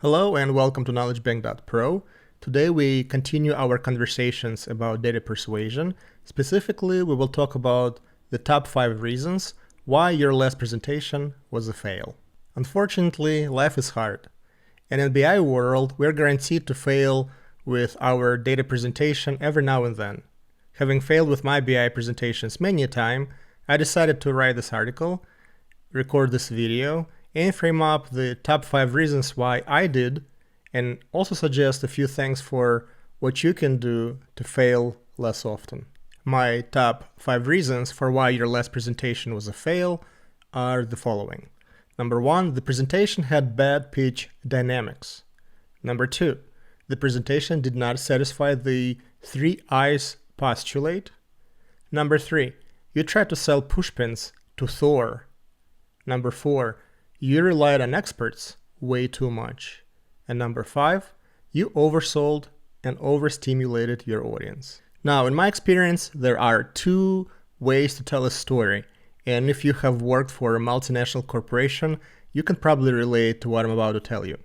Hello and welcome to knowledgebank.pro. Today we continue our conversations about data persuasion. Specifically, we will talk about the top 5 reasons why your last presentation was a fail. Unfortunately, life is hard. And in the BI world, we're guaranteed to fail with our data presentation every now and then. Having failed with my BI presentations many a time, I decided to write this article, record this video, and frame up the top 5 reasons why I did, and also suggest a few things for what you can do to fail less often. My top 5 reasons for why your last presentation was a fail are the following. Number 1, the presentation had bad pitch dynamics. Number 2, the presentation did not satisfy the 3 I's postulate. Number 3, you tried to sell Pushpins to Thor. Number 4, you relied on experts way too much. And number 5, you oversold and overstimulated your audience. Now, in my experience, there are 2 ways to tell a story. And if you have worked for a multinational corporation, you can probably relate to what I'm about to tell you.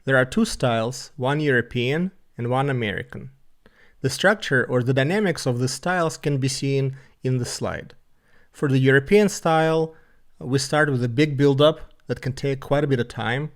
There are 2 styles, one European and one American. The structure or the dynamics of the styles can be seen in the slide. For the European style, we start with a big build-up that can take quite a bit of time,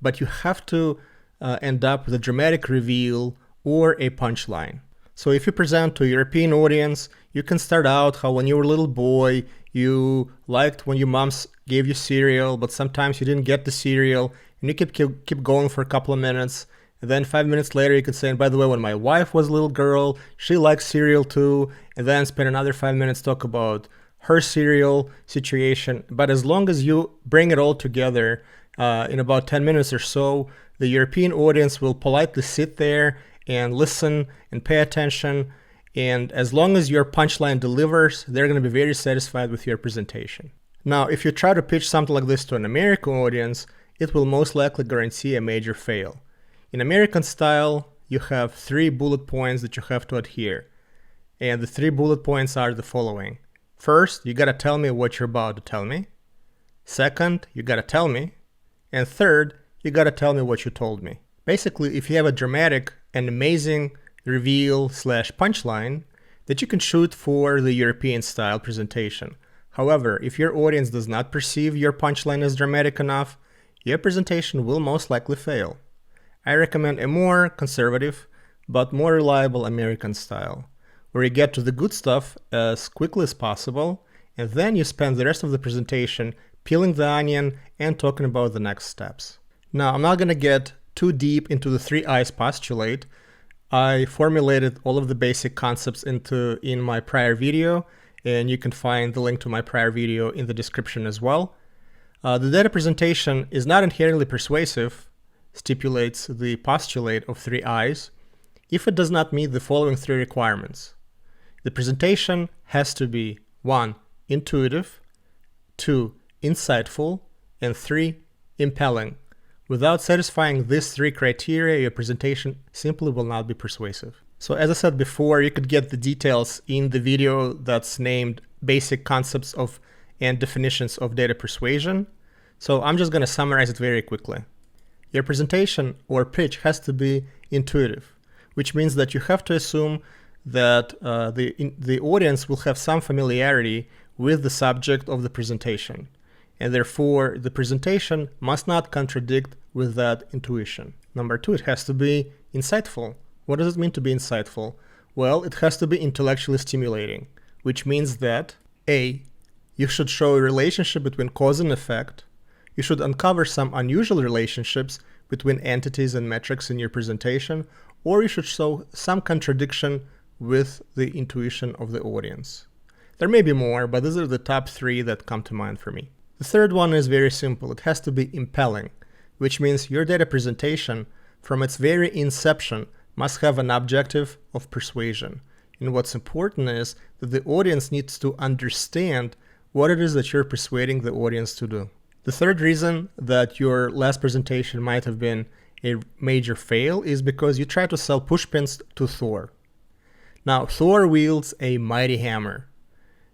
but you have to end up with a dramatic reveal or a punchline. So if you present to a European audience, you can start out how when you were a little boy, you liked when your moms gave you cereal, but sometimes you didn't get the cereal, and you keep going for a couple of minutes. And then 5 minutes later, you could say, and by the way, when my wife was a little girl, she liked cereal too, and then spend another 5 minutes talk about her cereal situation. But as long as you bring it all together in about 10 minutes or so, the European audience will politely sit there and listen and pay attention. And as long as your punchline delivers, they're going to be very satisfied with your presentation. Now, if you try to pitch something like this to an American audience, it will most likely guarantee a major fail. In American style, you have 3 bullet points that you have to adhere. And the 3 bullet points are the following. First, you gotta tell me what you're about to tell me. Second, you gotta tell me. And third, you gotta tell me what you told me. Basically, if you have a dramatic and amazing reveal / punchline that you can shoot for the European style presentation. However, if your audience does not perceive your punchline as dramatic enough, your presentation will most likely fail. I recommend a more conservative but more reliable American style, where you get to the good stuff as quickly as possible, and then you spend the rest of the presentation peeling the onion and talking about the next steps. Now, I'm not going to get too deep into the 3 I's postulate. I formulated all of the basic concepts in my prior video, and you can find the link to my prior video in the description as well. The data presentation is not inherently persuasive, stipulates the postulate of 3 I's, if it does not meet the following 3 requirements. The presentation has to be 1. Intuitive, 2. Insightful, and 3. Impelling. Without satisfying these 3 criteria, your presentation simply will not be persuasive. So as I said before, you could get the details in the video that's named Basic Concepts of and Definitions of Data Persuasion. So I'm just going to summarize it very quickly. Your presentation or pitch has to be intuitive, which means that you have to assume that the audience will have some familiarity with the subject of the presentation, and therefore the presentation must not contradict with that intuition. Number 2, it has to be insightful. What does it mean to be insightful? Well, it has to be intellectually stimulating, which means that A, you should show a relationship between cause and effect. You should uncover some unusual relationships between entities and metrics in your presentation, or you should show some contradiction with the intuition of the audience. There may be more, but these are the top 3 that come to mind for me. The third one is very simple. It has to be impelling, which means your data presentation, from its very inception, must have an objective of persuasion. And what's important is that the audience needs to understand what it is that you're persuading the audience to do. The third reason that your last presentation might have been a major fail is because you tried to sell Pushpins to Thor. Now, Thor wields a mighty hammer.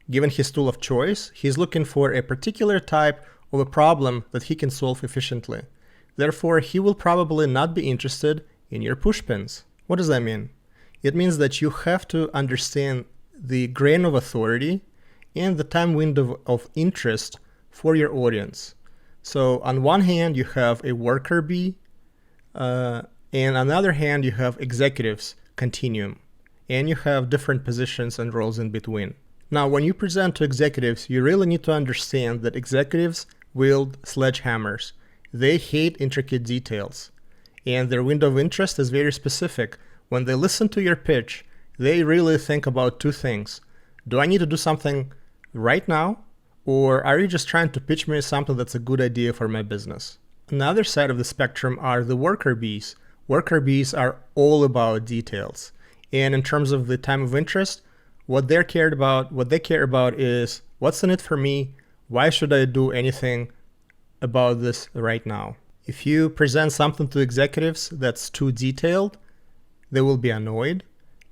Given his tool of choice, he's looking for a particular type of a problem that he can solve efficiently. Therefore, he will probably not be interested in your pushpins. What does that mean? It means that you have to understand the grain of authority and the time window of interest for your audience. So on one hand, you have a worker bee, and on the other hand, you have executives continuum, and you have different positions and roles in between. Now, when you present to executives, you really need to understand that executives wield sledgehammers. They hate intricate details, and their window of interest is very specific. When they listen to your pitch, they really think about two things. Do I need to do something right now? Or are you just trying to pitch me something that's a good idea for my business? On the other side of the spectrum are the worker bees. Worker bees are all about details. And in terms of the time of interest, what they care about is, what's in it for me? Why should I do anything about this right now? If you present something to executives that's too detailed, they will be annoyed.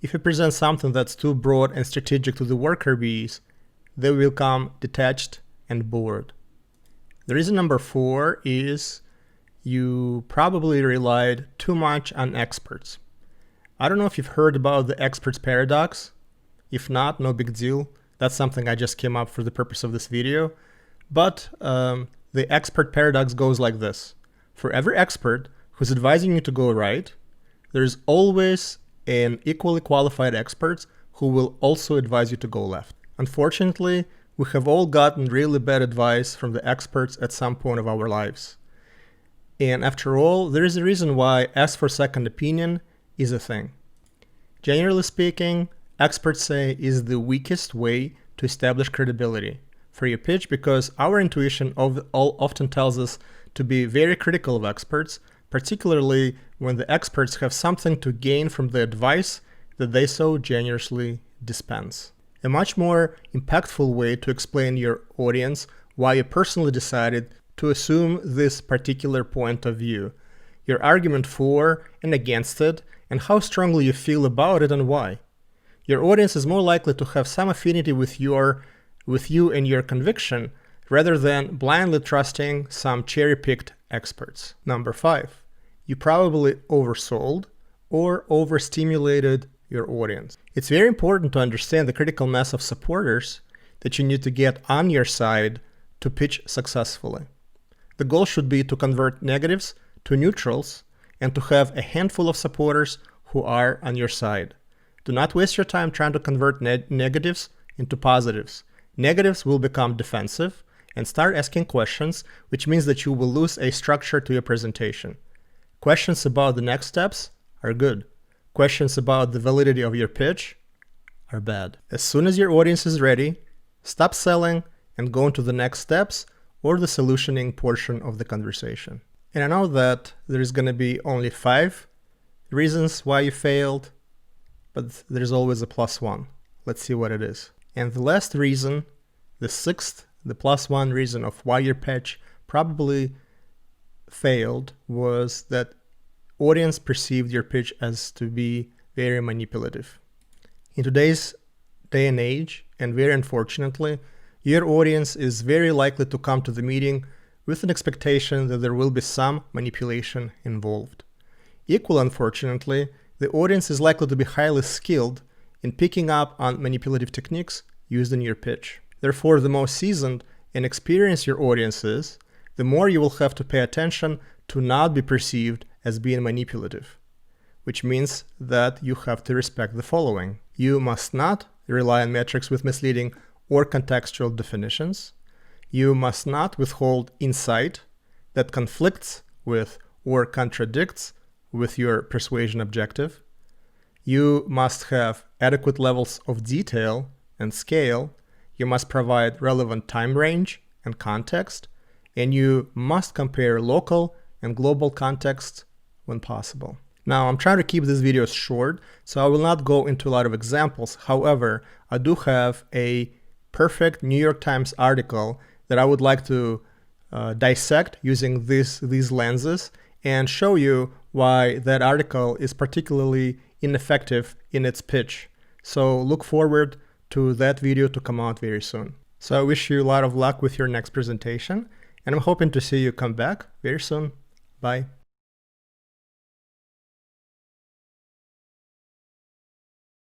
If you present something that's too broad and strategic to the worker bees, they will become detached and bored. The reason number 4 is you probably relied too much on experts. I don't know if you've heard about the experts paradox. If not, no big deal. That's something I just came up for the purpose of this video. But the expert paradox goes like this. For every expert who's advising you to go right, there's always an equally qualified expert who will also advise you to go left. Unfortunately, we have all gotten really bad advice from the experts at some point of our lives. And after all, there is a reason why ask for second opinion is a thing. Generally speaking, experts say is the weakest way to establish credibility for your pitch, because our intuition often tells us to be very critical of experts, particularly when the experts have something to gain from the advice that they so generously dispense. A much more impactful way to explain your audience why you personally decided to assume this particular point of view, your argument for and against it, and how strongly you feel about it and why. Your audience is more likely to have some affinity with you and your conviction, rather than blindly trusting some cherry-picked experts. Number 5, you probably oversold or overstimulated your audience. It's very important to understand the critical mass of supporters that you need to get on your side to pitch successfully. The goal should be to convert negatives to neutrals and to have a handful of supporters who are on your side. Do not waste your time trying to convert negatives into positives. Negatives will become defensive and start asking questions, which means that you will lose a structure to your presentation. Questions about the next steps are good. Questions about the validity of your pitch are bad. As soon as your audience is ready, stop selling and go into the next steps or the solutioning portion of the conversation. And I know that there's going to be only 5 reasons why you failed, but there's always a +1. Let's see what it is. And the last reason, the 6th, the +1 reason of why your pitch probably failed was that audience perceived your pitch as to be very manipulative. In today's day and age, and very unfortunately, your audience is very likely to come to the meeting with an expectation that there will be some manipulation involved. Equally unfortunately, the audience is likely to be highly skilled in picking up on manipulative techniques used in your pitch. Therefore, the more seasoned and experienced your audience is, the more you will have to pay attention to not be perceived as being manipulative, which means that you have to respect the following. You must not rely on metrics with misleading or contextual definitions. You must not withhold insight that conflicts with or contradicts with your persuasion objective. You must have adequate levels of detail and scale. You must provide relevant time range and context, and you must compare local and global contexts when possible. Now, I'm trying to keep these videos short, so I will not go into a lot of examples. However, I do have a perfect New York Times article that I would like to dissect using these lenses and show you why that article is particularly ineffective in its pitch. So look forward to that video to come out very soon. So I wish you a lot of luck with your next presentation, and I'm hoping to see you come back very soon. Bye.